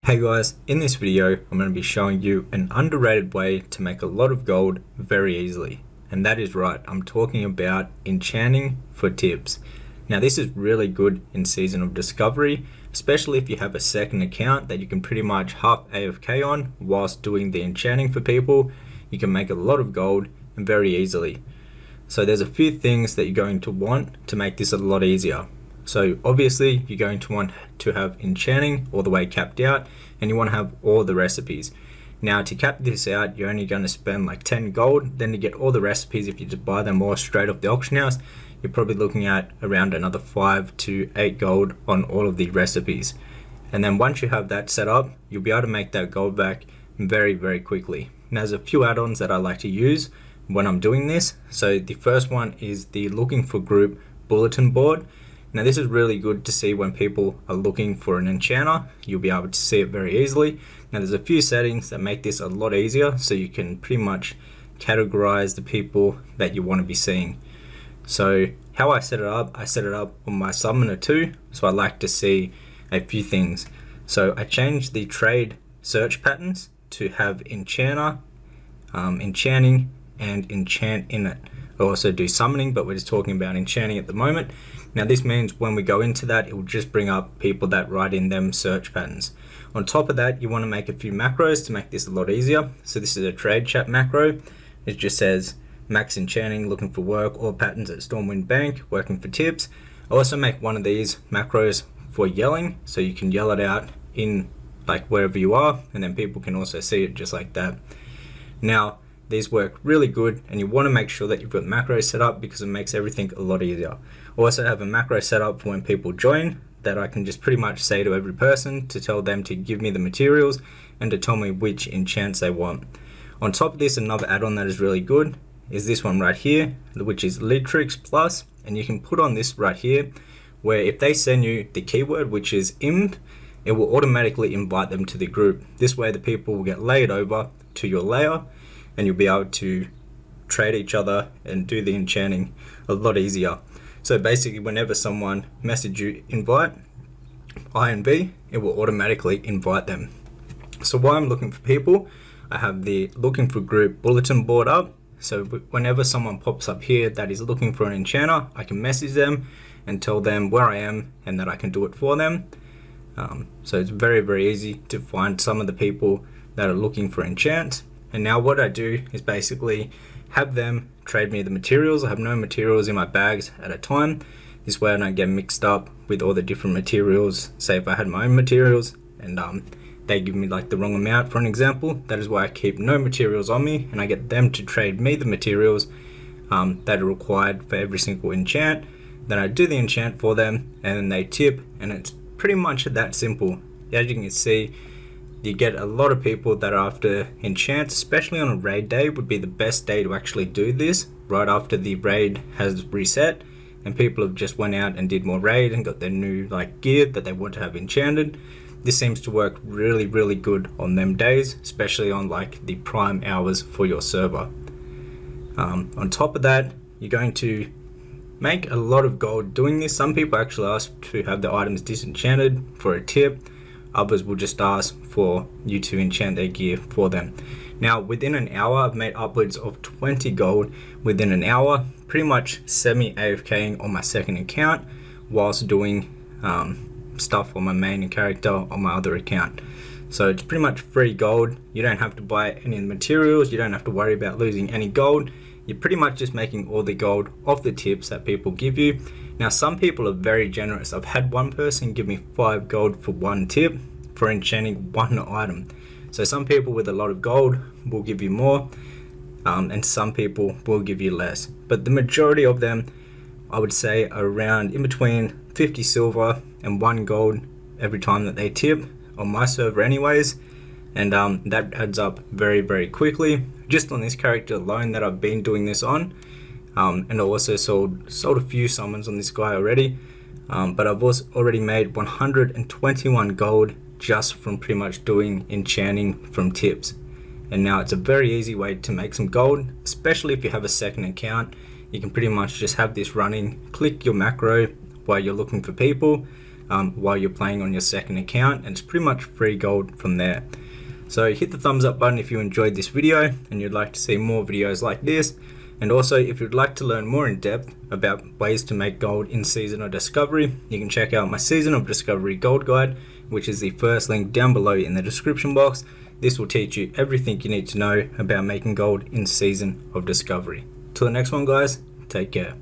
Hey guys, in this video I'm going to be showing you an underrated way to make a lot of gold very easily. And that is right, I'm talking about enchanting for tips. Now this is really good in Season of Discovery, especially if you have a second account that you can pretty much half AFK on whilst doing the enchanting for people. You can make a lot of gold very easily. So there's a few things that you're going to want to make this a lot easier. So obviously you're going to want to have enchanting all the way capped out, and you want to have all the recipes. Now to cap this out, you're only going to spend like 10 gold. Then to get all the recipes, if you just buy them all straight off the auction house, you're probably looking at around another 5 to 8 gold on all of the recipes. And then once you have that set up, you'll be able to make that gold back very quickly. Now there's a few add-ons that I like to use when I'm doing this. So the first one is the looking for group bulletin board. Now this is really good to see when people are looking for an enchanter. You'll be able to see it very easily. Now there's a few settings that make this a lot easier, so you can pretty much categorize the people that you want to be seeing. So how I set it up on my summoner too, so I like to see a few things. So I changed the trade search patterns to have enchanter, enchanting, and enchant in it. I also do summoning, but we're just talking about enchanting at the moment. Now this means when we go into that, it will just bring up people that write in them search patterns. On top of that, you want to make a few macros to make this a lot easier. So this is a trade chat macro. It just says max enchanting, looking for work, or patterns at Stormwind Bank, working for tips. I also make one of these macros for yelling, so you can yell it out in like wherever you are, and then people can also see it just like that. Now these work really good, and you want to make sure that you've got macros set up because it makes everything a lot easier. I also have a macro set up for when people join that I can just pretty much say to every person to tell them to give me the materials and to tell me which enchants they want. On top of this, another add-on that is really good is this one right here, which is Litrix Plus, and you can put on this right here where if they send you the keyword, which is imp, it will automatically invite them to the group. This way the people will get layered over to your layer, and you'll be able to trade each other and do the enchanting a lot easier. So basically whenever someone message you invite INV, it will automatically invite them. So while I'm looking for people, I have the looking for group bulletin board up. So whenever someone pops up here that is looking for an enchanter, I can message them and tell them where I am and that I can do it for them. So it's very easy to find some of the people that are looking for enchants. And now what I do is basically have them trade me the materials. I have no materials in my bags at a time. This way I don't get mixed up with all the different materials. Say if I had my own materials and they give me like the wrong amount for an example, that is why I keep no materials on me, and I get them to trade me the materials that are required for every single enchant. Then I do the enchant for them and then they tip, and it's pretty much that simple. As you can see, you get a lot of people that are after enchants, especially on a raid day would be the best day to actually do this, right after the raid has reset and people have just went out and did more raid and got their new like gear that they want to have enchanted. This seems to work really good on them days, especially on like the prime hours for your server. On top of that, you're going to make a lot of gold doing this. Some people actually ask to have the items disenchanted for a tip. Others will just ask for you to enchant their gear for them. Now within an hour, I've made upwards of 20 gold within an hour, pretty much semi AFKing on my second account whilst doing stuff on my main character on my other account. So it's pretty much free gold. You don't have to buy any of the materials. You don't have to worry about losing any gold. You're pretty much just making all the gold off the tips that people give you. Now some people are very generous. I've had one person give me 5 gold for one tip for enchanting one item. So some people with a lot of gold will give you more, and some people will give you less. But the majority of them, I would say, are around in between 50 silver and 1 gold every time that they tip on my server anyways. And that adds up very quickly. Just on this character alone that I've been doing this on. And I also sold a few summons on this guy already, but I've also already made 121 gold just from pretty much doing enchanting from tips. And now it's a very easy way to make some gold, especially if you have a second account. You can pretty much just have this running, click your macro while you're looking for people, while you're playing on your second account, and it's pretty much free gold from there. So hit the thumbs up button if you enjoyed this video and you'd like to see more videos like this. And also, if you'd like to learn more in depth about ways to make gold in Season of Discovery, you can check out my Season of Discovery Gold Guide, which is the first link down below in the description box. This will teach you everything you need to know about making gold in Season of Discovery. Till the next one, guys, take care.